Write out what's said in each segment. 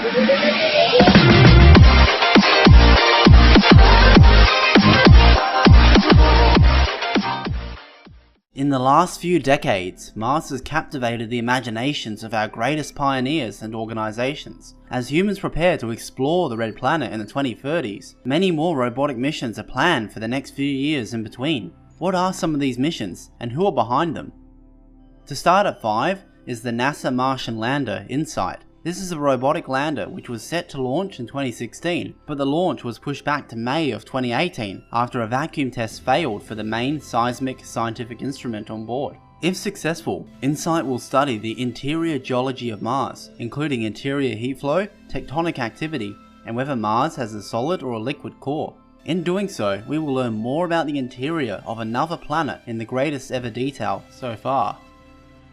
In the last few decades, Mars has captivated the imaginations of our greatest pioneers and organizations. As humans prepare to explore the Red Planet in the 2030s, many more robotic missions are planned for the next few years in between. What are some of these missions, and who are behind them? To start at 5 is the NASA Martian lander InSight. This is a robotic lander which was set to launch in 2016, but the launch was pushed back to May of 2018 after a vacuum test failed for the main seismic scientific instrument on board. If successful, InSight will study the interior geology of Mars, including interior heat flow, tectonic activity, and whether Mars has a solid or a liquid core. In doing so, we will learn more about the interior of another planet in the greatest ever detail so far.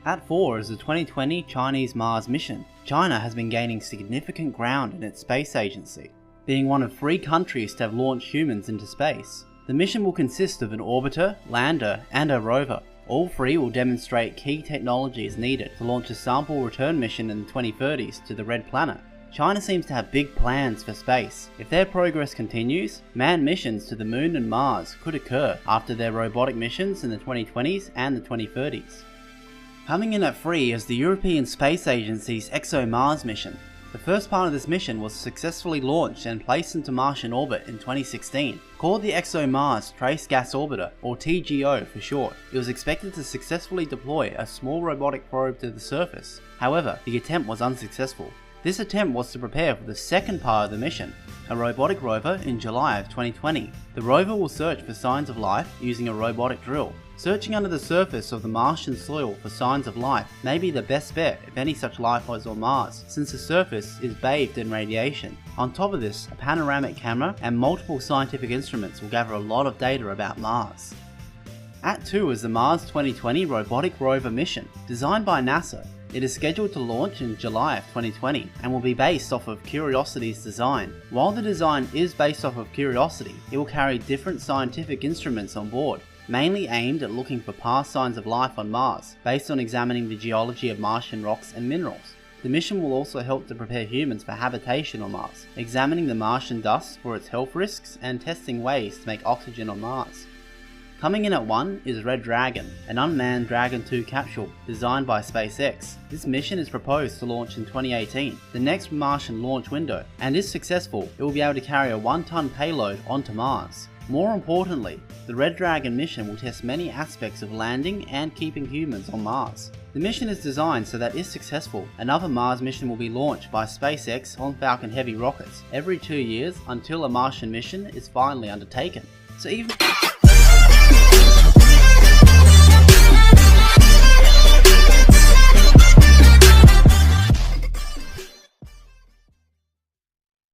At 4 is the 2020 Chinese Mars mission. China has been gaining significant ground in its space agency, being one of 3 countries to have launched humans into space. The mission will consist of an orbiter, lander, and a rover. All 3 will demonstrate key technologies needed to launch a sample return mission in the 2030s to the Red Planet. China seems to have big plans for space. If their progress continues, manned missions to the Moon and Mars could occur after their robotic missions in the 2020s and the 2030s. Coming in at 3 is the European Space Agency's ExoMars mission. The first part of this mission was successfully launched and placed into Martian orbit in 2016. Called the ExoMars Trace Gas Orbiter, or TGO for short, it was expected to successfully deploy a small robotic probe to the surface. However, the attempt was unsuccessful. This attempt was to prepare for the second part of the mission, a robotic rover in July of 2020. The rover will search for signs of life using a robotic drill. Searching under the surface of the Martian soil for signs of life may be the best bet if any such life was on Mars, since the surface is bathed in radiation. On top of this, a panoramic camera and multiple scientific instruments will gather a lot of data about Mars. At 2 is the Mars 2020 robotic rover mission. Designed by NASA, it is scheduled to launch in July of 2020 and will be based off of Curiosity's design. While the design is based off of Curiosity, it will carry different scientific instruments on board, mainly aimed at looking for past signs of life on Mars, based on examining the geology of Martian rocks and minerals. The mission will also help to prepare humans for habitation on Mars, examining the Martian dust for its health risks and testing ways to make oxygen on Mars. Coming in at 1 is Red Dragon, an unmanned Dragon 2 capsule designed by SpaceX. This mission is proposed to launch in 2018, the next Martian launch window, and if successful, it will be able to carry a 1-ton payload onto Mars. More importantly, the Red Dragon mission will test many aspects of landing and keeping humans on Mars. The mission is designed so that if successful, another Mars mission will be launched by SpaceX on Falcon Heavy rockets every 2 years until a Martian mission is finally undertaken. So even